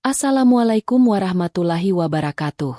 Assalamualaikum warahmatullahi wabarakatuh.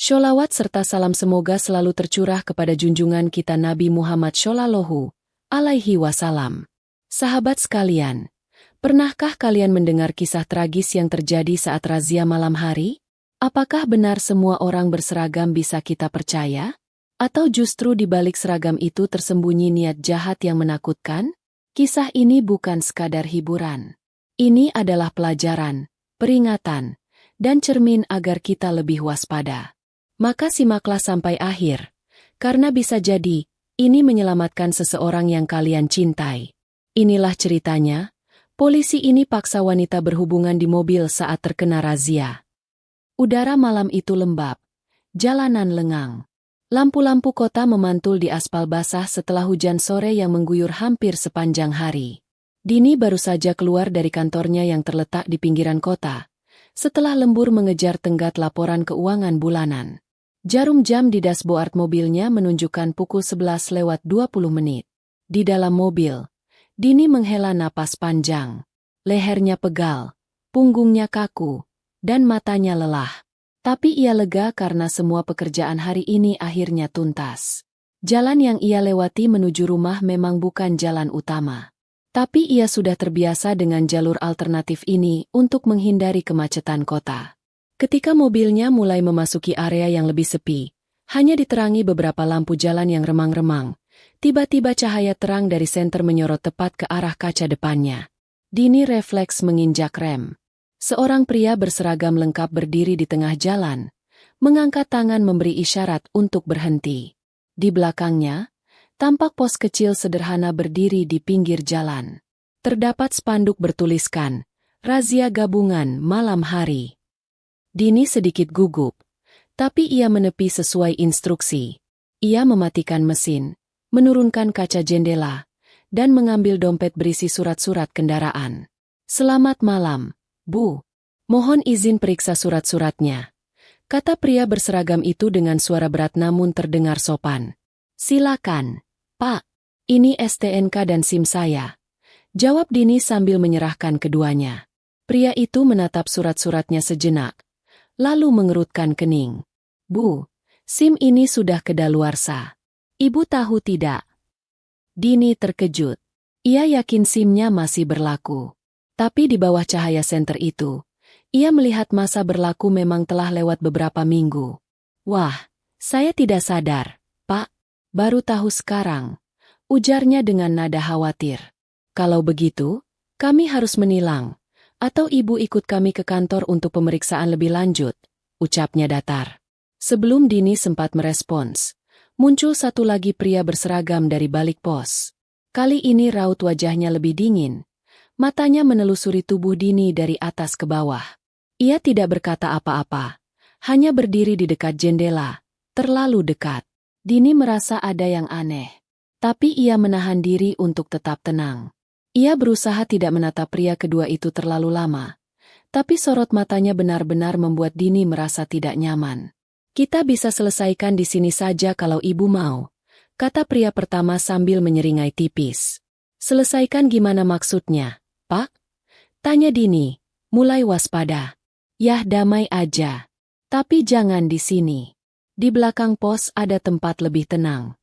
Sholawat serta salam semoga selalu tercurah kepada junjungan kita Nabi Muhammad Shallallahu Alaihi Wasallam. Sahabat sekalian, pernahkah kalian mendengar kisah tragis yang terjadi saat razia malam hari? Apakah benar semua orang berseragam bisa kita percaya? Atau justru di balik seragam itu tersembunyi niat jahat yang menakutkan? Kisah ini bukan sekadar hiburan. Ini adalah pelajaran, peringatan, dan cermin agar kita lebih waspada. Maka simaklah sampai akhir, karena bisa jadi, ini menyelamatkan seseorang yang kalian cintai. Inilah ceritanya, polisi ini paksa wanita berhubungan di mobil saat terkena razia. Udara malam itu lembab, jalanan lengang. Lampu-lampu kota memantul di aspal basah setelah hujan sore yang mengguyur hampir sepanjang hari. Dini baru saja keluar dari kantornya yang terletak di pinggiran kota, setelah lembur mengejar tenggat laporan keuangan bulanan. Jarum jam di dashboard mobilnya menunjukkan pukul 11:20. Di dalam mobil, Dini menghela napas panjang. Lehernya pegal, punggungnya kaku, dan matanya lelah. Tapi ia lega karena semua pekerjaan hari ini akhirnya tuntas. Jalan yang ia lewati menuju rumah memang bukan jalan utama. Tapi ia sudah terbiasa dengan jalur alternatif ini untuk menghindari kemacetan kota. Ketika mobilnya mulai memasuki area yang lebih sepi, hanya diterangi beberapa lampu jalan yang remang-remang, tiba-tiba cahaya terang dari senter menyorot tepat ke arah kaca depannya. Dini refleks menginjak rem. Seorang pria berseragam lengkap berdiri di tengah jalan, mengangkat tangan memberi isyarat untuk berhenti. Di belakangnya, tampak pos kecil sederhana berdiri di pinggir jalan. Terdapat spanduk bertuliskan, razia gabungan malam hari. Dini sedikit gugup, tapi ia menepi sesuai instruksi. Ia mematikan mesin, menurunkan kaca jendela, dan mengambil dompet berisi surat-surat kendaraan. "Selamat malam, Bu. Mohon izin periksa surat-suratnya," kata pria berseragam itu dengan suara berat namun terdengar sopan. "Silakan, Pak. Ini STNK dan SIM saya," jawab Dini sambil menyerahkan keduanya. Pria itu menatap surat-suratnya sejenak, lalu mengerutkan kening. "Bu, SIM ini sudah kedaluarsa. Ibu tahu tidak?" Dini terkejut. Ia yakin SIM-nya masih berlaku. Tapi di bawah cahaya senter itu, ia melihat masa berlaku memang telah lewat beberapa minggu. "Wah, saya tidak sadar, Pak. Baru tahu sekarang," ujarnya dengan nada khawatir. "Kalau begitu, kami harus menilang, atau Ibu ikut kami ke kantor untuk pemeriksaan lebih lanjut," ucapnya datar. Sebelum Dini sempat merespons, muncul satu lagi pria berseragam dari balik pos. Kali ini raut wajahnya lebih dingin. Matanya menelusuri tubuh Dini dari atas ke bawah. Ia tidak berkata apa-apa, hanya berdiri di dekat jendela, terlalu dekat. Dini merasa ada yang aneh. Tapi ia menahan diri untuk tetap tenang. Ia berusaha tidak menatap pria kedua itu terlalu lama. Tapi sorot matanya benar-benar membuat Dini merasa tidak nyaman. "Kita bisa selesaikan di sini saja kalau Ibu mau," kata pria pertama sambil menyeringai tipis. "Selesaikan gimana maksudnya, Pak?" tanya Dini, mulai waspada. "Yah, damai aja. Tapi jangan di sini. Di belakang pos ada tempat lebih tenang."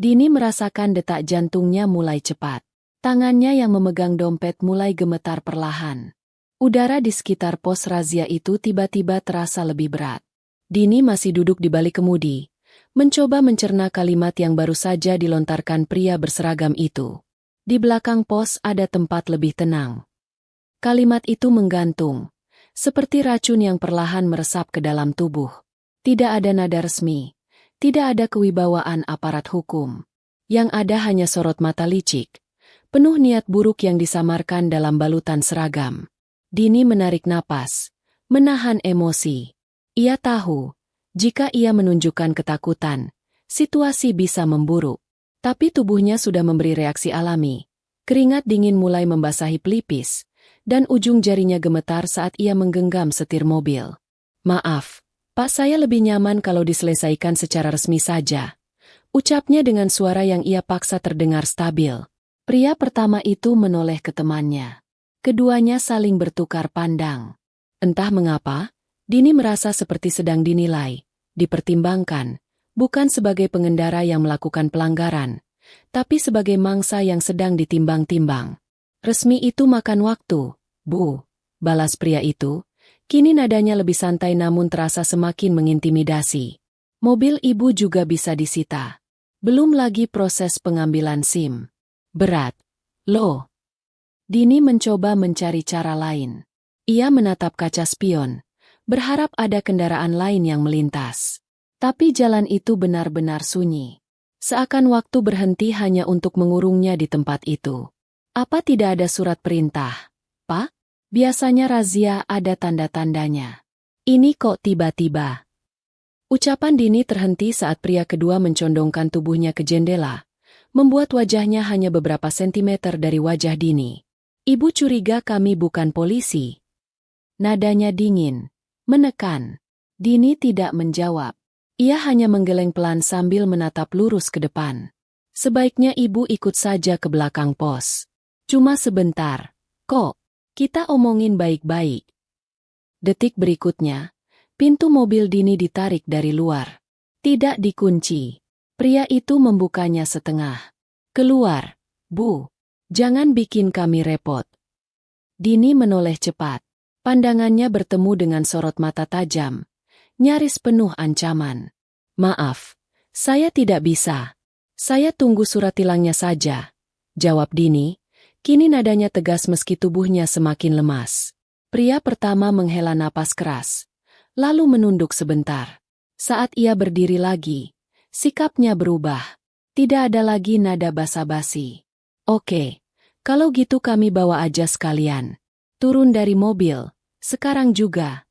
Dini merasakan detak jantungnya mulai cepat. Tangannya yang memegang dompet mulai gemetar perlahan. Udara di sekitar pos razia itu tiba-tiba terasa lebih berat. Dini masih duduk di balik kemudi, mencoba mencerna kalimat yang baru saja dilontarkan pria berseragam itu. "Di belakang pos ada tempat lebih tenang." Kalimat itu menggantung, seperti racun yang perlahan meresap ke dalam tubuh. Tidak ada nada resmi, tidak ada kewibawaan aparat hukum. Yang ada hanya sorot mata licik, penuh niat buruk yang disamarkan dalam balutan seragam. Dini menarik napas, menahan emosi. Ia tahu, jika ia menunjukkan ketakutan, situasi bisa memburuk. Tapi tubuhnya sudah memberi reaksi alami. Keringat dingin mulai membasahi pelipis, dan ujung jarinya gemetar saat ia menggenggam setir mobil. "Maaf, Pak, saya lebih nyaman kalau diselesaikan secara resmi saja," ucapnya dengan suara yang ia paksa terdengar stabil. Pria pertama itu menoleh ke temannya. Keduanya saling bertukar pandang. Entah mengapa, Dini merasa seperti sedang dinilai, dipertimbangkan, bukan sebagai pengendara yang melakukan pelanggaran, tapi sebagai mangsa yang sedang ditimbang-timbang. Resmi itu makan waktu, Bu, balas pria itu. Kini nadanya lebih santai namun terasa semakin mengintimidasi. Mobil ibu juga bisa disita. Belum lagi proses pengambilan SIM. Berat. Loh. Dini mencoba mencari cara lain. Ia menatap kaca spion, berharap ada kendaraan lain yang melintas. Tapi jalan itu benar-benar sunyi. Seakan waktu berhenti hanya untuk mengurungnya di tempat itu. Apa tidak ada surat perintah, Pak? Biasanya razia ada tanda-tandanya. Ini kok tiba-tiba? Ucapan Dini terhenti saat pria kedua mencondongkan tubuhnya ke jendela, membuat wajahnya hanya beberapa sentimeter dari wajah Dini. Ibu curiga kami bukan polisi. Nadanya dingin, menekan. Dini tidak menjawab. Ia hanya menggeleng pelan sambil menatap lurus ke depan. Sebaiknya ibu ikut saja ke belakang pos. Cuma sebentar, kok. Kita omongin baik-baik. Detik berikutnya, pintu mobil Dini ditarik dari luar. Tidak dikunci. Pria itu membukanya setengah. Keluar, Bu. Jangan bikin kami repot. Dini menoleh cepat. Pandangannya bertemu dengan sorot mata tajam. Nyaris penuh ancaman. Maaf, saya tidak bisa. Saya tunggu surat tilangnya saja. Jawab Dini. Kini nadanya tegas meski tubuhnya semakin lemas. Pria pertama menghela napas keras, lalu menunduk sebentar. Saat ia berdiri lagi, sikapnya berubah. Tidak ada lagi nada basa-basi. Oke, kalau gitu kami bawa aja sekalian. Turun dari mobil, sekarang juga.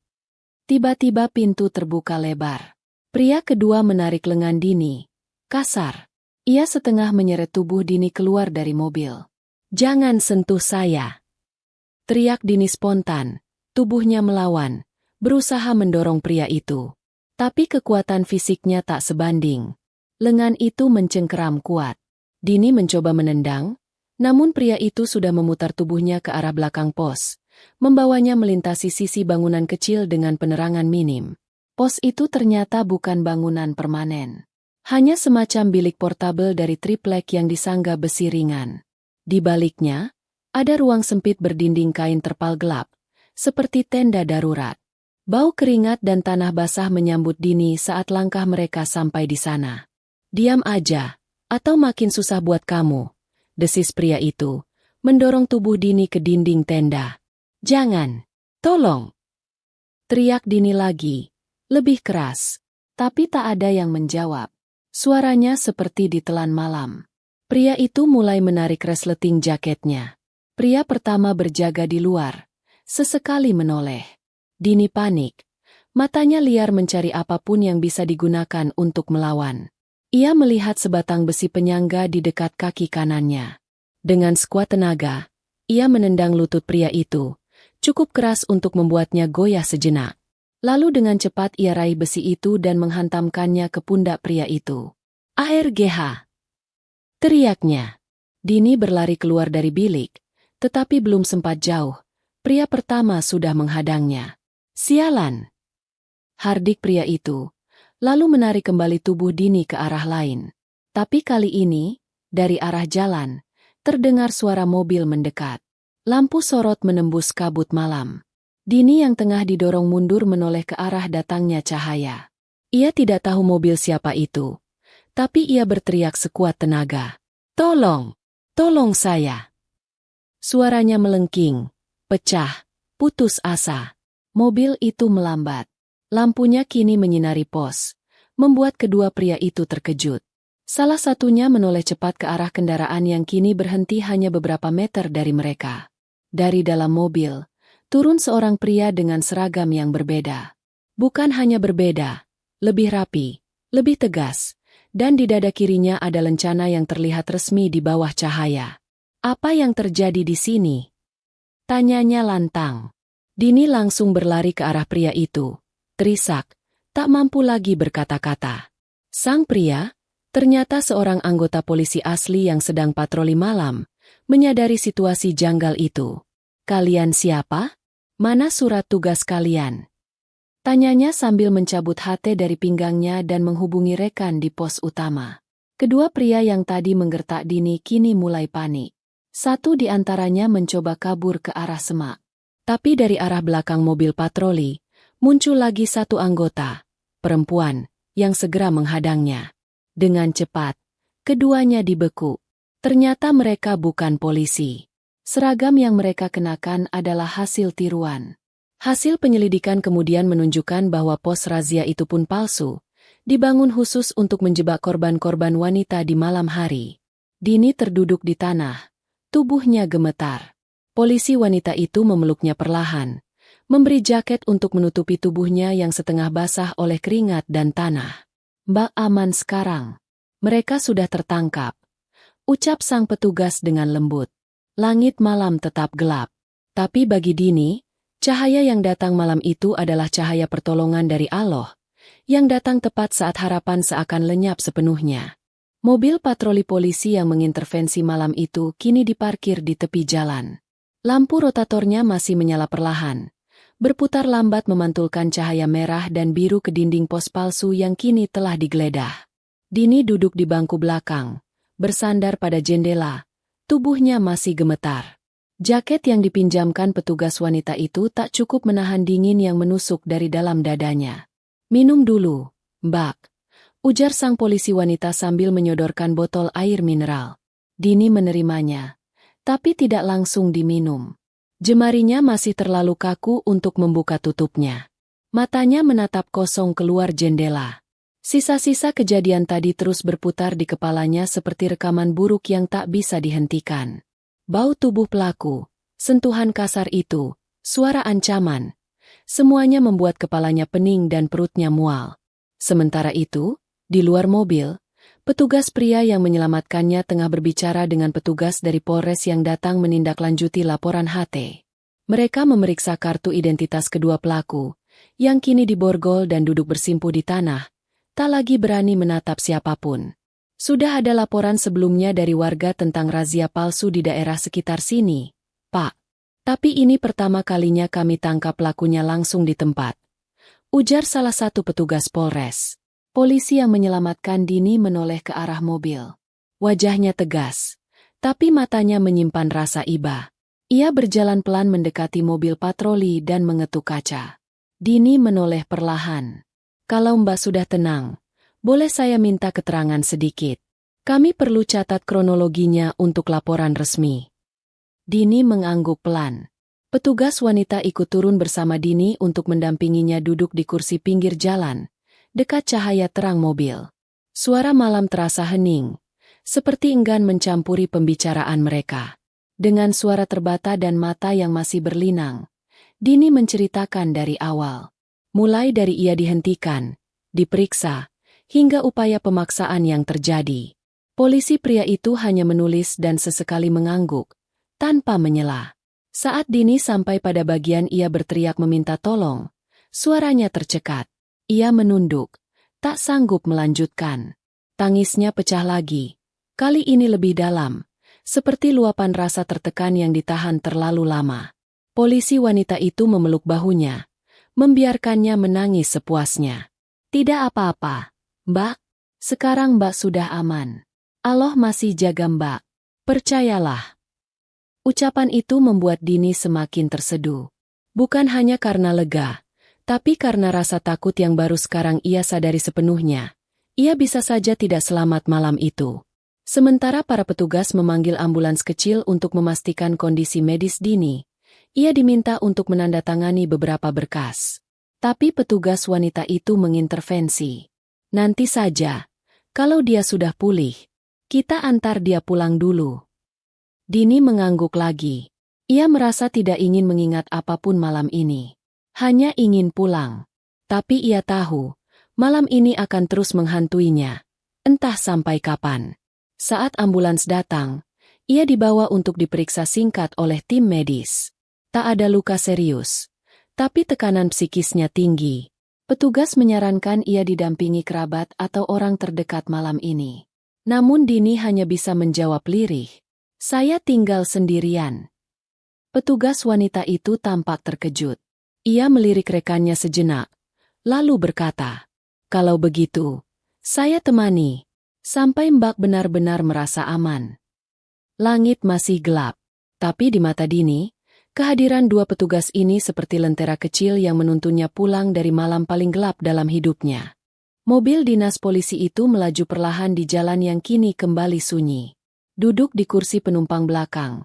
Tiba-tiba pintu terbuka lebar. Pria kedua menarik lengan Dini. Kasar. Ia setengah menyeret tubuh Dini keluar dari mobil. Jangan sentuh saya. Teriak Dini spontan, tubuhnya melawan, berusaha mendorong pria itu. Tapi kekuatan fisiknya tak sebanding. Lengan itu mencengkeram kuat. Dini mencoba menendang, namun pria itu sudah memutar tubuhnya ke arah belakang pos, membawanya melintasi sisi bangunan kecil dengan penerangan minim. Pos itu ternyata bukan bangunan permanen. Hanya semacam bilik portabel dari triplek yang disangga besi ringan. Di baliknya, ada ruang sempit berdinding kain terpal gelap, seperti tenda darurat. Bau keringat dan tanah basah menyambut Dini saat langkah mereka sampai di sana. Diam aja, atau makin susah buat kamu, desis pria itu, mendorong tubuh Dini ke dinding tenda. Jangan, tolong. Teriak Dini lagi, lebih keras, tapi tak ada yang menjawab. Suaranya seperti ditelan malam. Pria itu mulai menarik resleting jaketnya. Pria pertama berjaga di luar. Sesekali menoleh. Dini panik. Matanya liar mencari apapun yang bisa digunakan untuk melawan. Ia melihat sebatang besi penyangga di dekat kaki kanannya. Dengan sekuat tenaga, ia menendang lutut pria itu. Cukup keras untuk membuatnya goyah sejenak. Lalu dengan cepat ia raih besi itu dan menghantamkannya ke pundak pria itu. ARGH! Teriaknya. Dini berlari keluar dari bilik, tetapi belum sempat jauh. Pria pertama sudah menghadangnya. Sialan! Hardik pria itu, lalu menarik kembali tubuh Dini ke arah lain. Tapi kali ini, dari arah jalan, terdengar suara mobil mendekat. Lampu sorot menembus kabut malam. Dini yang tengah didorong mundur menoleh ke arah datangnya cahaya. Ia tidak tahu mobil siapa itu. Tapi ia berteriak sekuat tenaga. Tolong! Tolong saya! Suaranya melengking, pecah, putus asa. Mobil itu melambat. Lampunya kini menyinari pos, membuat kedua pria itu terkejut. Salah satunya menoleh cepat ke arah kendaraan yang kini berhenti hanya beberapa meter dari mereka. Dari dalam mobil, turun seorang pria dengan seragam yang berbeda. Bukan hanya berbeda, lebih rapi, lebih tegas. Dan di dada kirinya ada lencana yang terlihat resmi di bawah cahaya. Apa yang terjadi di sini? Tanyanya lantang. Dini langsung berlari ke arah pria itu. Terisak, tak mampu lagi berkata-kata. Sang pria, ternyata seorang anggota polisi asli yang sedang patroli malam, menyadari situasi janggal itu. Kalian siapa? Mana surat tugas kalian? Tanyanya sambil mencabut HT dari pinggangnya dan menghubungi rekan di pos utama. Kedua pria yang tadi menggertak Dini kini mulai panik. Satu di antaranya mencoba kabur ke arah semak. Tapi dari arah belakang mobil patroli, muncul lagi satu anggota, perempuan, yang segera menghadangnya. Dengan cepat, keduanya dibekuk. Ternyata mereka bukan polisi. Seragam yang mereka kenakan adalah hasil tiruan. Hasil penyelidikan kemudian menunjukkan bahwa pos razia itu pun palsu, dibangun khusus untuk menjebak korban-korban wanita di malam hari. Dini terduduk di tanah, tubuhnya gemetar. Polisi wanita itu memeluknya perlahan, memberi jaket untuk menutupi tubuhnya yang setengah basah oleh keringat dan tanah. Mbak aman sekarang. Mereka sudah tertangkap. Ucap sang petugas dengan lembut. Langit malam tetap gelap. Tapi bagi Dini, cahaya yang datang malam itu adalah cahaya pertolongan dari Allah, yang datang tepat saat harapan seakan lenyap sepenuhnya. Mobil patroli polisi yang mengintervensi malam itu kini diparkir di tepi jalan. Lampu rotatornya masih menyala perlahan, berputar lambat memantulkan cahaya merah dan biru ke dinding pos palsu yang kini telah digeledah. Dini duduk di bangku belakang, bersandar pada jendela, tubuhnya masih gemetar. Jaket yang dipinjamkan petugas wanita itu tak cukup menahan dingin yang menusuk dari dalam dadanya. Minum dulu, Mbak, ujar sang polisi wanita sambil menyodorkan botol air mineral. Dini menerimanya, tapi tidak langsung diminum. Jemarinya masih terlalu kaku untuk membuka tutupnya. Matanya menatap kosong keluar jendela. Sisa-sisa kejadian tadi terus berputar di kepalanya seperti rekaman buruk yang tak bisa dihentikan. Bau tubuh pelaku, sentuhan kasar itu, suara ancaman, semuanya membuat kepalanya pening dan perutnya mual. Sementara itu, di luar mobil, petugas pria yang menyelamatkannya tengah berbicara dengan petugas dari Polres yang datang menindaklanjuti laporan HT. Mereka memeriksa kartu identitas kedua pelaku, yang kini diborgol dan duduk bersimpuh di tanah, tak lagi berani menatap siapapun. Sudah ada laporan sebelumnya dari warga tentang razia palsu di daerah sekitar sini, Pak. Tapi ini pertama kalinya kami tangkap pelakunya langsung di tempat, ujar salah satu petugas Polres. Polisi yang menyelamatkan Dini menoleh ke arah mobil. Wajahnya tegas, tapi matanya menyimpan rasa iba. Ia berjalan pelan mendekati mobil patroli dan mengetuk kaca. Dini menoleh perlahan. Kalau Mbak sudah tenang, boleh saya minta keterangan sedikit? Kami perlu catat kronologinya untuk laporan resmi. Dini mengangguk pelan. Petugas wanita ikut turun bersama Dini untuk mendampinginya duduk di kursi pinggir jalan, dekat cahaya terang mobil. Suara malam terasa hening, seperti enggan mencampuri pembicaraan mereka. Dengan suara terbata dan mata yang masih berlinang, Dini menceritakan dari awal. Mulai dari ia dihentikan, diperiksa, hingga upaya pemaksaan yang terjadi. Polisi pria itu hanya menulis dan sesekali mengangguk, tanpa menyela. Saat Dini sampai pada bagian ia berteriak meminta tolong, suaranya tercekat. Ia menunduk, tak sanggup melanjutkan. Tangisnya pecah lagi, kali ini lebih dalam, seperti luapan rasa tertekan yang ditahan terlalu lama. Polisi wanita itu memeluk bahunya, membiarkannya menangis sepuasnya. Tidak apa-apa, Mbak. Sekarang Mbak sudah aman. Allah masih jaga Mbak. Percayalah. Ucapan itu membuat Dini semakin terseduh. Bukan hanya karena lega, tapi karena rasa takut yang baru sekarang ia sadari sepenuhnya. Ia bisa saja tidak selamat malam itu. Sementara para petugas memanggil ambulans kecil untuk memastikan kondisi medis Dini, ia diminta untuk menandatangani beberapa berkas. Tapi petugas wanita itu mengintervensi. Nanti saja, kalau dia sudah pulih, kita antar dia pulang dulu. Dini mengangguk lagi. Ia merasa tidak ingin mengingat apapun malam ini. Hanya ingin pulang. Tapi ia tahu, malam ini akan terus menghantuinya. Entah sampai kapan. Saat ambulans datang, ia dibawa untuk diperiksa singkat oleh tim medis. Tak ada luka serius, tapi tekanan psikisnya tinggi. Petugas menyarankan ia didampingi kerabat atau orang terdekat malam ini. Namun Dini hanya bisa menjawab lirih. Saya tinggal sendirian. Petugas wanita itu tampak terkejut. Ia melirik rekannya sejenak, lalu berkata, "Kalau begitu, saya temani, sampai Mbak benar-benar merasa aman." Langit masih gelap, tapi di mata Dini, kehadiran dua petugas ini seperti lentera kecil yang menuntunnya pulang dari malam paling gelap dalam hidupnya. Mobil dinas polisi itu melaju perlahan di jalan yang kini kembali sunyi. Duduk di kursi penumpang belakang,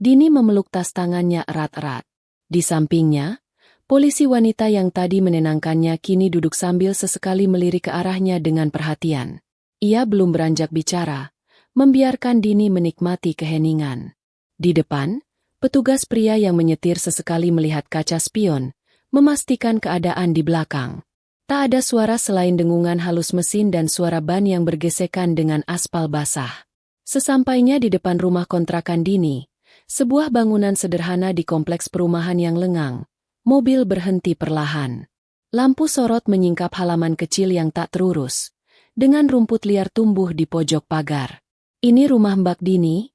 Dini memeluk tas tangannya erat-erat. Di sampingnya, polisi wanita yang tadi menenangkannya kini duduk sambil sesekali melirik ke arahnya dengan perhatian. Ia belum beranjak bicara, membiarkan Dini menikmati keheningan. Di depan, petugas pria yang menyetir sesekali melihat kaca spion, memastikan keadaan di belakang. Tak ada suara selain dengungan halus mesin dan suara ban yang bergesekan dengan aspal basah. Sesampainya di depan rumah kontrakan Dini, sebuah bangunan sederhana di kompleks perumahan yang lengang, mobil berhenti perlahan. Lampu sorot menyingkap halaman kecil yang tak terurus, dengan rumput liar tumbuh di pojok pagar. "Ini rumah Mbak Dini?"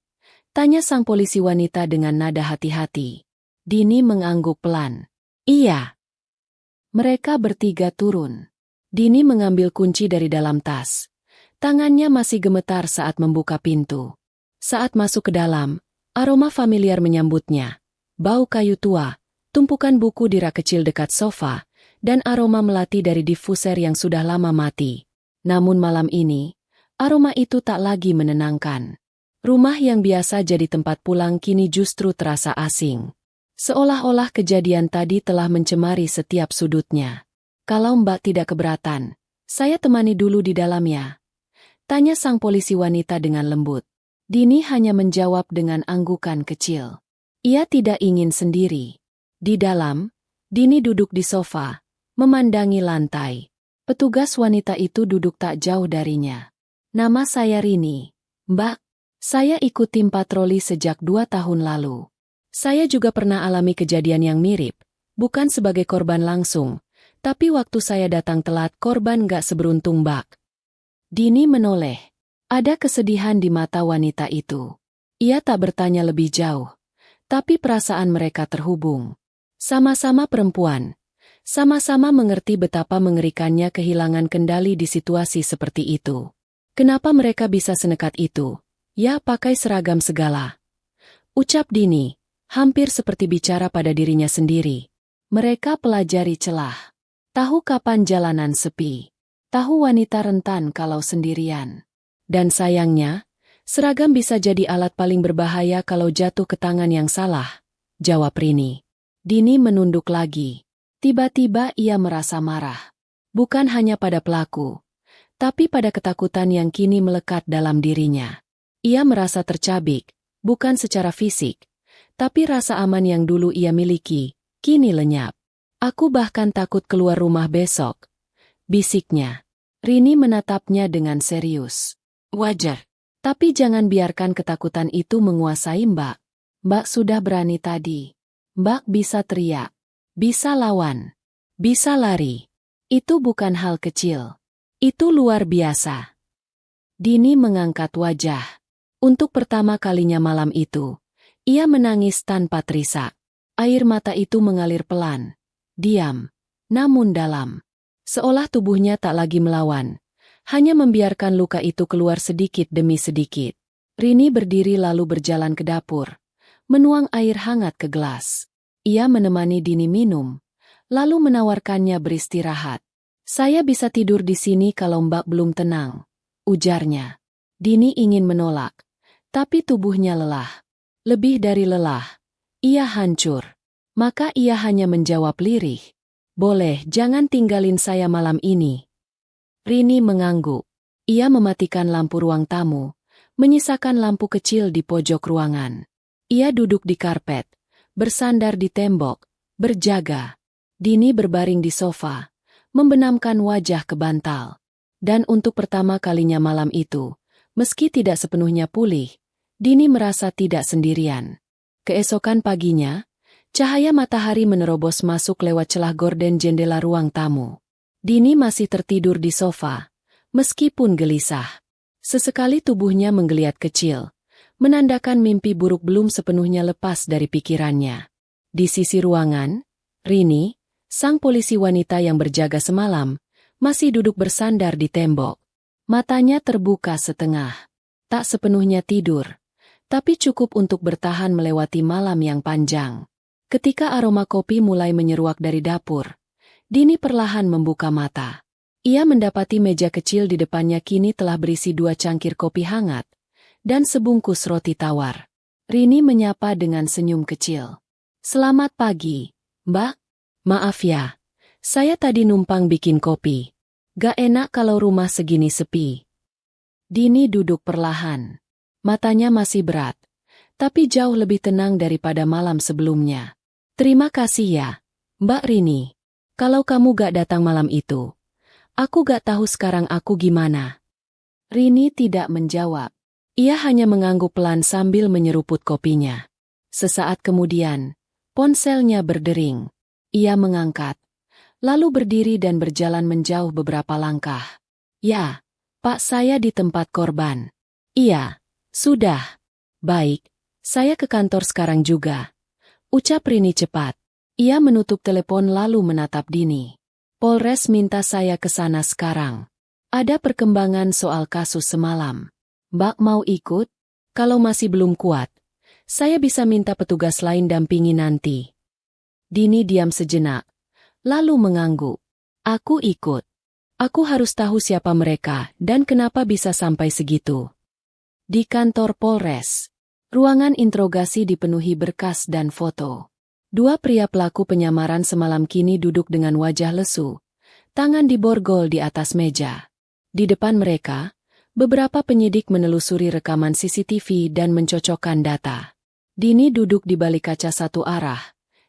tanya sang polisi wanita dengan nada hati-hati. Dini mengangguk pelan. "Iya." Mereka bertiga turun. Dini mengambil kunci dari dalam tas. Tangannya masih gemetar saat membuka pintu. Saat masuk ke dalam, aroma familiar menyambutnya. Bau kayu tua, tumpukan buku di rak kecil dekat sofa, dan aroma melati dari diffuser yang sudah lama mati. Namun malam ini, aroma itu tak lagi menenangkan. Rumah yang biasa jadi tempat pulang kini justru terasa asing. Seolah-olah kejadian tadi telah mencemari setiap sudutnya. "Kalau Mbak tidak keberatan, saya temani dulu di dalam ya?" tanya sang polisi wanita dengan lembut. Dini hanya menjawab dengan anggukan kecil. Ia tidak ingin sendiri. Di dalam, Dini duduk di sofa, memandangi lantai. Petugas wanita itu duduk tak jauh darinya. "Nama saya Rini, Mbak. Saya ikut tim patroli sejak 2 tahun lalu. Saya juga pernah alami kejadian yang mirip, bukan sebagai korban langsung, tapi waktu saya datang telat korban gak seberuntung Mbak." Dini menoleh. Ada kesedihan di mata wanita itu. Ia tak bertanya lebih jauh, tapi perasaan mereka terhubung. Sama-sama perempuan, sama-sama mengerti betapa mengerikannya kehilangan kendali di situasi seperti itu. Kenapa mereka bisa senekat itu? Ya, pakai seragam segala. Ucap Dini, hampir seperti bicara pada dirinya sendiri. Mereka pelajari celah. Tahu kapan jalanan sepi. Tahu wanita rentan kalau sendirian. Dan sayangnya, seragam bisa jadi alat paling berbahaya kalau jatuh ke tangan yang salah, jawab Rini. Dini menunduk lagi. Tiba-tiba ia merasa marah. Bukan hanya pada pelaku, tapi pada ketakutan yang kini melekat dalam dirinya. Ia merasa tercabik, bukan secara fisik, tapi rasa aman yang dulu ia miliki, kini lenyap. "Aku bahkan takut keluar rumah besok," bisiknya. Rini menatapnya dengan serius. "Wajar. Tapi jangan biarkan ketakutan itu menguasai Mbak. Mbak sudah berani tadi. Mbak bisa teriak, bisa lawan, bisa lari. Itu bukan hal kecil. Itu luar biasa." Dini mengangkat wajah. Untuk pertama kalinya malam itu, ia menangis tanpa terisak. Air mata itu mengalir pelan, diam, namun dalam. Seolah tubuhnya tak lagi melawan, hanya membiarkan luka itu keluar sedikit demi sedikit. Rini berdiri lalu berjalan ke dapur, menuang air hangat ke gelas. Ia menemani Dini minum, lalu menawarkannya beristirahat. "Saya bisa tidur di sini kalau Mbak belum tenang," ujarnya. Dini ingin menolak, tapi tubuhnya lelah. Lebih dari lelah, ia hancur. Maka ia hanya menjawab lirih, "Boleh, jangan tinggalin saya malam ini." Rini mengangguk. Ia mematikan lampu ruang tamu, menyisakan lampu kecil di pojok ruangan. Ia duduk di karpet, bersandar di tembok, berjaga. Dini berbaring di sofa, membenamkan wajah ke bantal. Dan untuk pertama kalinya malam itu, meski tidak sepenuhnya pulih, Dini merasa tidak sendirian. Keesokan paginya, cahaya matahari menerobos masuk lewat celah gorden jendela ruang tamu. Dini masih tertidur di sofa, meskipun gelisah. Sesekali tubuhnya menggeliat kecil, menandakan mimpi buruk belum sepenuhnya lepas dari pikirannya. Di sisi ruangan, Rini, sang polisi wanita yang berjaga semalam, masih duduk bersandar di tembok. Matanya terbuka setengah. Tak sepenuhnya tidur, tapi cukup untuk bertahan melewati malam yang panjang. Ketika aroma kopi mulai menyeruak dari dapur, Dini perlahan membuka mata. Ia mendapati meja kecil di depannya kini telah berisi 2 cangkir kopi hangat dan sebungkus roti tawar. Rini menyapa dengan senyum kecil. "Selamat pagi, Mbak. Maaf ya, saya tadi numpang bikin kopi. Gak enak kalau rumah segini sepi." Dini duduk perlahan. Matanya masih berat, tapi jauh lebih tenang daripada malam sebelumnya. "Terima kasih ya, Mbak Rini. Kalau kamu gak datang malam itu, aku gak tahu sekarang aku gimana." Rini tidak menjawab. Ia hanya mengangguk pelan sambil menyeruput kopinya. Sesaat kemudian, ponselnya berdering. Ia mengangkat, lalu berdiri dan berjalan menjauh beberapa langkah. "Ya, Pak, saya di tempat korban." "Iya, sudah. Baik, saya ke kantor sekarang juga," ucap Rini cepat. Ia menutup telepon lalu menatap Dini. "Polres minta saya ke sana sekarang. Ada perkembangan soal kasus semalam. Mbak mau ikut? Kalau masih belum kuat, saya bisa minta petugas lain dampingi nanti." Dini diam sejenak, lalu mengangguk. "Aku ikut. Aku harus tahu siapa mereka dan kenapa bisa sampai segitu." Di kantor Polres, ruangan interogasi dipenuhi berkas dan foto. 2 pria pelaku penyamaran semalam kini duduk dengan wajah lesu, tangan diborgol di atas meja. Di depan mereka, beberapa penyidik menelusuri rekaman CCTV dan mencocokkan data. Dini duduk di balik kaca satu arah,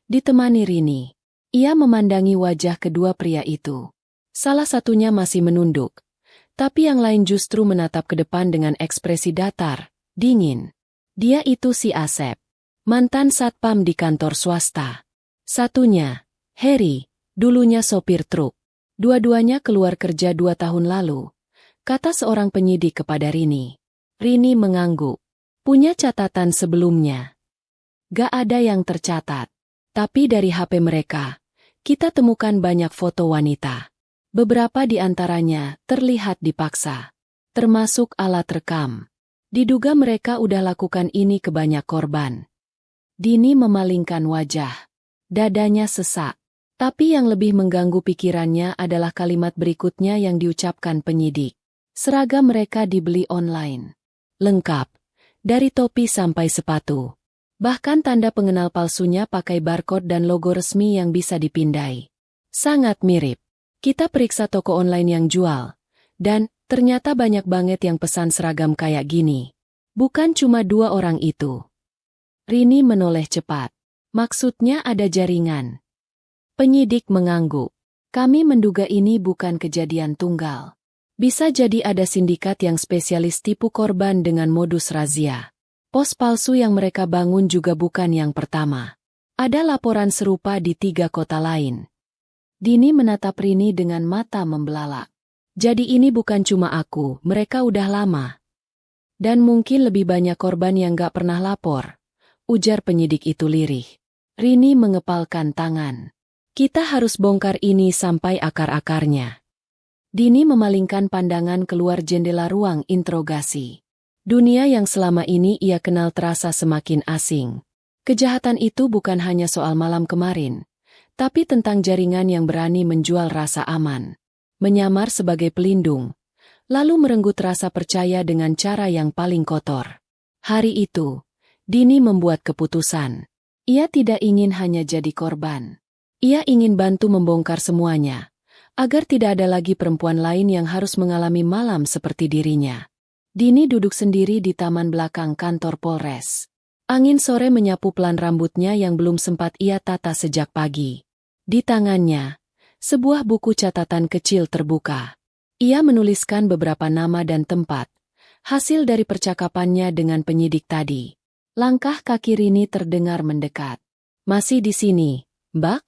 ditemani Rini. Ia memandangi wajah kedua pria itu. Salah satunya masih menunduk, tapi yang lain justru menatap ke depan dengan ekspresi datar, dingin. Dia itu si Asep, mantan satpam di kantor swasta. Satunya, Heri, dulunya sopir truk. Dua-duanya keluar kerja 2 tahun lalu, kata seorang penyidik kepada Rini. Rini mengangguk. Punya catatan sebelumnya? Gak ada yang tercatat. Tapi dari HP mereka, kita temukan banyak foto wanita. Beberapa di antaranya terlihat dipaksa, termasuk alat rekam. Diduga mereka udah lakukan ini ke banyak korban. Dini memalingkan wajah. Dadanya sesak. Tapi yang lebih mengganggu pikirannya adalah kalimat berikutnya yang diucapkan penyidik. Seragam mereka dibeli online. Lengkap. Dari topi sampai sepatu. Bahkan tanda pengenal palsunya pakai barcode dan logo resmi yang bisa dipindai. Sangat mirip. Kita periksa toko online yang jual. Dan ternyata banyak banget yang pesan seragam kayak gini. Bukan cuma 2 orang itu. Rini menoleh cepat. Maksudnya ada jaringan. Penyidik mengangguk. Kami menduga ini bukan kejadian tunggal. Bisa jadi ada sindikat yang spesialis tipu korban dengan modus razia. Pos palsu yang mereka bangun juga bukan yang pertama. Ada laporan serupa di 3 kota lain. Dini menatap Rini dengan mata membelalak. Jadi ini bukan cuma aku, mereka udah lama. Dan mungkin lebih banyak korban yang gak pernah lapor, ujar penyidik itu lirih. Rini mengepalkan tangan. Kita harus bongkar ini sampai akar-akarnya. Dini memalingkan pandangan keluar jendela ruang interogasi. Dunia yang selama ini ia kenal terasa semakin asing. Kejahatan itu bukan hanya soal malam kemarin, tapi tentang jaringan yang berani menjual rasa aman, menyamar sebagai pelindung, lalu merenggut rasa percaya dengan cara yang paling kotor. Hari itu, Dini membuat keputusan. Ia tidak ingin hanya jadi korban. Ia ingin bantu membongkar semuanya, agar tidak ada lagi perempuan lain yang harus mengalami malam seperti dirinya. Dini duduk sendiri di taman belakang kantor Polres. Angin sore menyapu pelan rambutnya yang belum sempat ia tata sejak pagi. Di tangannya, sebuah buku catatan kecil terbuka. Ia menuliskan beberapa nama dan tempat, hasil dari percakapannya dengan penyidik tadi. Langkah kaki Rini terdengar mendekat. Masih di sini, Mbak?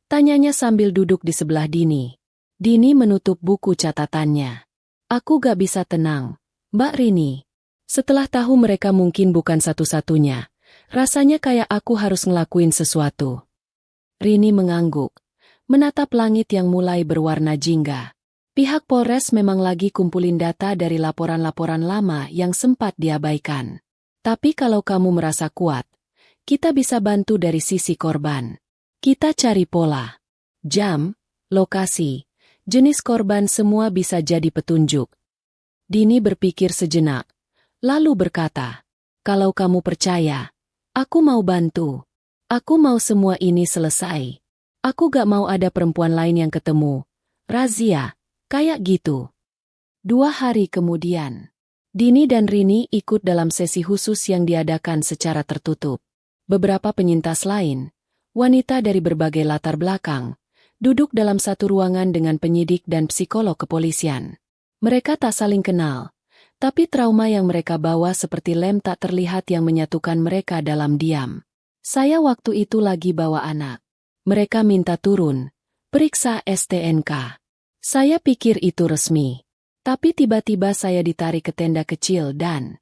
Tanyanya sambil duduk di sebelah Dini. Dini menutup buku catatannya. Aku gak bisa tenang, Mbak Rini. Setelah tahu mereka mungkin bukan satu-satunya, rasanya kayak aku harus ngelakuin sesuatu. Rini mengangguk, menatap langit yang mulai berwarna jingga. Pihak Polres memang lagi kumpulin data dari laporan-laporan lama yang sempat diabaikan. Tapi kalau kamu merasa kuat, kita bisa bantu dari sisi korban. Kita cari pola, jam, lokasi, jenis korban semua bisa jadi petunjuk. Dini berpikir sejenak, lalu berkata, kalau kamu percaya, aku mau bantu. Aku mau semua ini selesai. Aku gak mau ada perempuan lain yang ketemu. Razia, kayak gitu. 2 hari kemudian, Dini dan Rini ikut dalam sesi khusus yang diadakan secara tertutup. Beberapa penyintas lain, wanita dari berbagai latar belakang, duduk dalam satu ruangan dengan penyidik dan psikolog kepolisian. Mereka tak saling kenal, tapi trauma yang mereka bawa seperti lem tak terlihat yang menyatukan mereka dalam diam. Saya waktu itu lagi bawa anak. Mereka minta turun, periksa STNK. Saya pikir itu resmi. Tapi tiba-tiba saya ditarik ke tenda kecil dan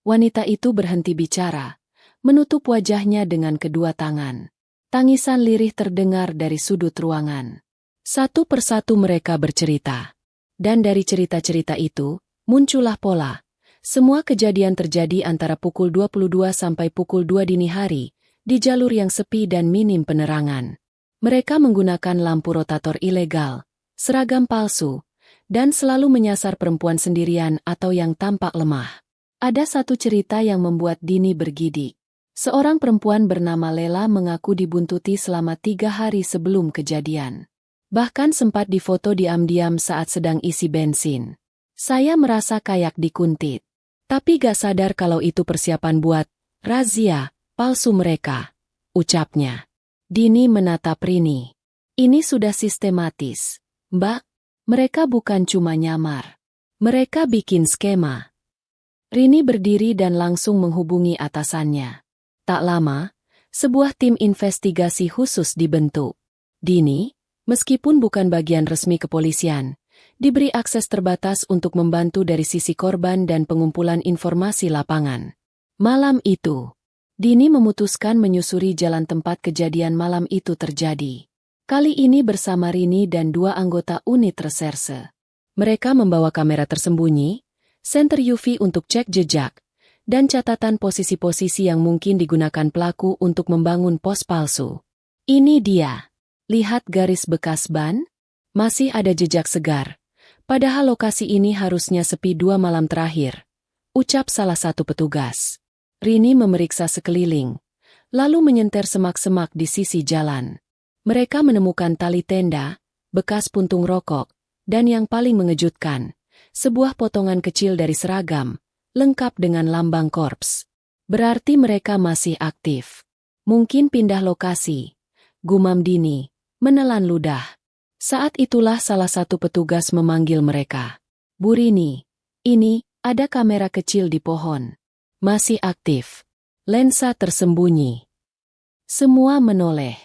wanita itu berhenti bicara, menutup wajahnya dengan kedua tangan. Tangisan lirih terdengar dari sudut ruangan. Satu persatu mereka bercerita. Dan dari cerita-cerita itu, muncullah pola. Semua kejadian terjadi antara pukul 22 sampai pukul 2 dini hari, di jalur yang sepi dan minim penerangan. Mereka menggunakan lampu rotator ilegal, seragam palsu, dan selalu menyasar perempuan sendirian atau yang tampak lemah. Ada satu cerita yang membuat Dini bergidik. Seorang perempuan bernama Lela mengaku dibuntuti selama 3 hari sebelum kejadian. Bahkan sempat difoto diam-diam saat sedang isi bensin. Saya merasa kayak dikuntit. Tapi gak sadar kalau itu persiapan buat razia palsu mereka, ucapnya. Dini menatap Rini. Ini sudah sistematis. Mbak, mereka bukan cuma nyamar. Mereka bikin skema. Rini berdiri dan langsung menghubungi atasannya. Tak lama, sebuah tim investigasi khusus dibentuk. Dini, meskipun bukan bagian resmi kepolisian, diberi akses terbatas untuk membantu dari sisi korban dan pengumpulan informasi lapangan. Malam itu, Dini memutuskan menyusuri jalan tempat kejadian malam itu terjadi. Kali ini bersama Rini dan 2 anggota unit reserse. Mereka membawa kamera tersembunyi, senter UV untuk cek jejak, dan catatan posisi-posisi yang mungkin digunakan pelaku untuk membangun pos palsu. Ini dia. Lihat garis bekas ban? Masih ada jejak segar. Padahal lokasi ini harusnya sepi 2 malam terakhir, ucap salah satu petugas. Rini memeriksa sekeliling, lalu menyenter semak-semak di sisi jalan. Mereka menemukan tali tenda, bekas puntung rokok, dan yang paling mengejutkan, sebuah potongan kecil dari seragam, lengkap dengan lambang korps. Berarti mereka masih aktif. Mungkin pindah lokasi. Gumam Dini, menelan ludah. Saat itulah salah satu petugas memanggil mereka. Bu Rini, ini, ada kamera kecil di pohon. Masih aktif. Lensa tersembunyi. Semua menoleh.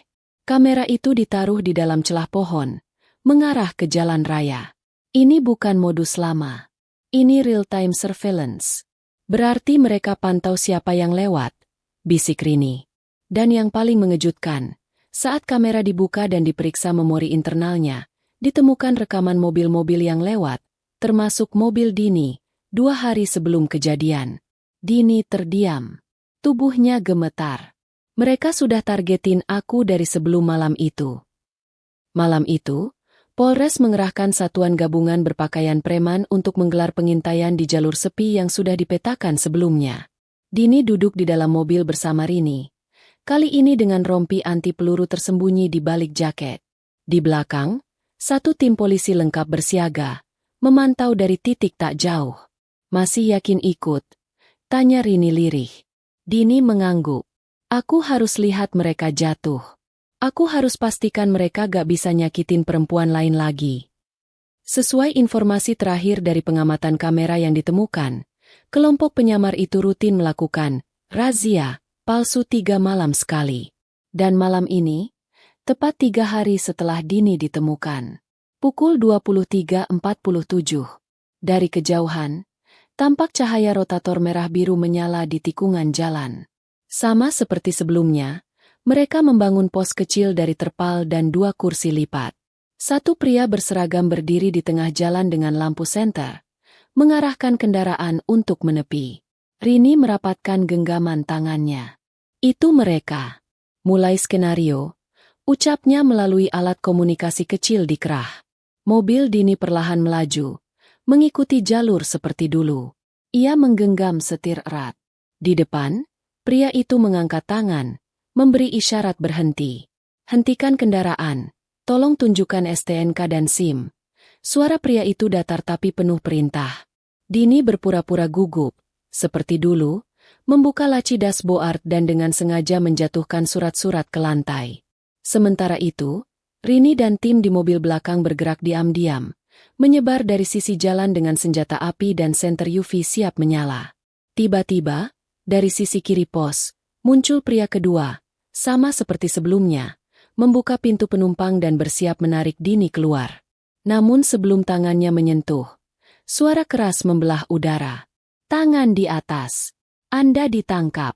Kamera itu ditaruh di dalam celah pohon, mengarah ke jalan raya. Ini bukan modus lama. Ini real-time surveillance. Berarti mereka pantau siapa yang lewat, bisik Rini. Dan yang paling mengejutkan, saat kamera dibuka dan diperiksa memori internalnya, ditemukan rekaman mobil-mobil yang lewat, termasuk mobil Dini, 2 hari sebelum kejadian. Dini terdiam. Tubuhnya gemetar. Mereka sudah targetin aku dari sebelum malam itu. Malam itu, Polres mengerahkan satuan gabungan berpakaian preman untuk menggelar pengintaian di jalur sepi yang sudah dipetakan sebelumnya. Dini duduk di dalam mobil bersama Rini. Kali ini dengan rompi anti peluru tersembunyi di balik jaket. Di belakang, satu tim polisi lengkap bersiaga, memantau dari titik tak jauh. Masih yakin ikut? Tanya Rini lirih. Dini mengangguk. Aku harus lihat mereka jatuh. Aku harus pastikan mereka gak bisa nyakitin perempuan lain lagi. Sesuai informasi terakhir dari pengamatan kamera yang ditemukan, kelompok penyamar itu rutin melakukan razia palsu 3 malam sekali. Dan malam ini, tepat 3 hari setelah Dini ditemukan. Pukul 23.47. Dari kejauhan, Tampak cahaya rotator merah biru menyala di tikungan jalan. Sama seperti sebelumnya, mereka membangun pos kecil dari terpal dan 2 kursi lipat. Satu pria berseragam berdiri di tengah jalan dengan lampu senter, mengarahkan kendaraan untuk menepi. Rini merapatkan genggaman tangannya. Itu mereka. Mulai skenario, ucapnya melalui alat komunikasi kecil di kerah. Mobil Dini perlahan melaju, mengikuti jalur seperti dulu. Ia menggenggam setir erat. Di depan, pria itu mengangkat tangan, memberi isyarat berhenti. Hentikan kendaraan, tolong tunjukkan STNK dan SIM. Suara pria itu datar tapi penuh perintah. Dini berpura-pura gugup, seperti dulu, membuka laci dashboard dan dengan sengaja menjatuhkan surat-surat ke lantai. Sementara itu, Rini dan tim di mobil belakang bergerak diam-diam, menyebar dari sisi jalan dengan senjata api dan senter UV siap menyala. Tiba-tiba, dari sisi kiri pos, muncul pria kedua, sama seperti sebelumnya, membuka pintu penumpang dan bersiap menarik Dini keluar. Namun sebelum tangannya menyentuh, suara keras membelah udara. Tangan di atas. Anda ditangkap.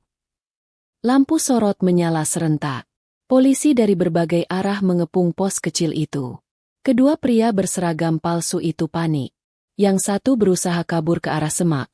Lampu sorot menyala serentak. Polisi dari berbagai arah mengepung pos kecil itu. Kedua pria berseragam palsu itu panik. Yang satu berusaha kabur ke arah semak,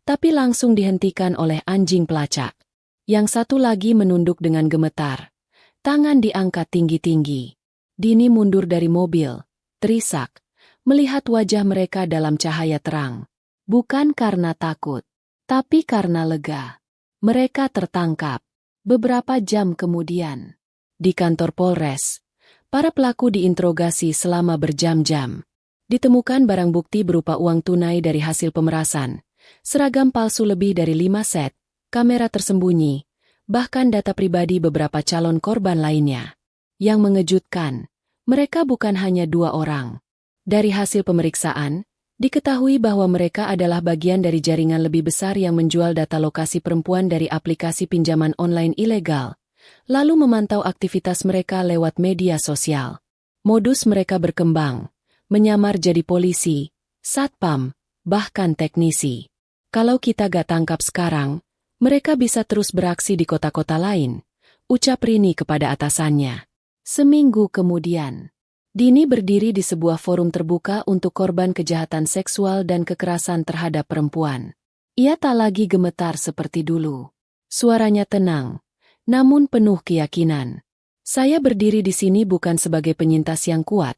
tapi langsung dihentikan oleh anjing pelacak. Yang satu lagi menunduk dengan gemetar. Tangan diangkat tinggi-tinggi. Dini mundur dari mobil, terisak, melihat wajah mereka dalam cahaya terang. Bukan karena takut, tapi karena lega. Mereka tertangkap. Beberapa jam kemudian, di kantor Polres, para pelaku diinterogasi selama berjam-jam. Ditemukan barang bukti berupa uang tunai dari hasil pemerasan, seragam palsu lebih dari 5 set, kamera tersembunyi, bahkan data pribadi beberapa calon korban lainnya. Yang mengejutkan, mereka bukan hanya 2 orang. Dari hasil pemeriksaan, diketahui bahwa mereka adalah bagian dari jaringan lebih besar yang menjual data lokasi perempuan dari aplikasi pinjaman online ilegal, lalu memantau aktivitas mereka lewat media sosial. Modus mereka berkembang, menyamar jadi polisi, satpam, bahkan teknisi. Kalau kita gak tangkap sekarang, mereka bisa terus beraksi di kota-kota lain, ucap Rini kepada atasannya. Seminggu kemudian, Dini berdiri di sebuah forum terbuka untuk korban kejahatan seksual dan kekerasan terhadap perempuan. Ia tak lagi gemetar seperti dulu. Suaranya tenang, namun penuh keyakinan. Saya berdiri di sini bukan sebagai penyintas yang kuat,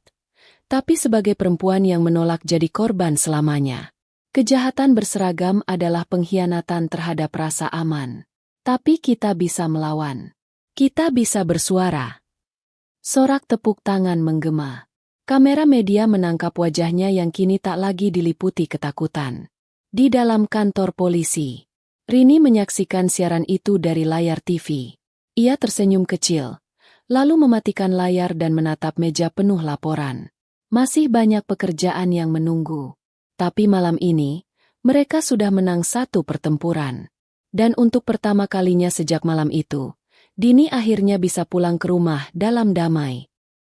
tapi sebagai perempuan yang menolak jadi korban selamanya. Kejahatan berseragam adalah pengkhianatan terhadap rasa aman. Tapi kita bisa melawan. Kita bisa bersuara. Sorak tepuk tangan menggema. Kamera media menangkap wajahnya yang kini tak lagi diliputi ketakutan. Di dalam kantor polisi, Rini menyaksikan siaran itu dari layar TV. Ia tersenyum kecil, lalu mematikan layar dan menatap meja penuh laporan. Masih banyak pekerjaan yang menunggu. Tapi malam ini, mereka sudah menang 1 pertempuran. Dan untuk pertama kalinya sejak malam itu, Dini akhirnya bisa pulang ke rumah dalam damai.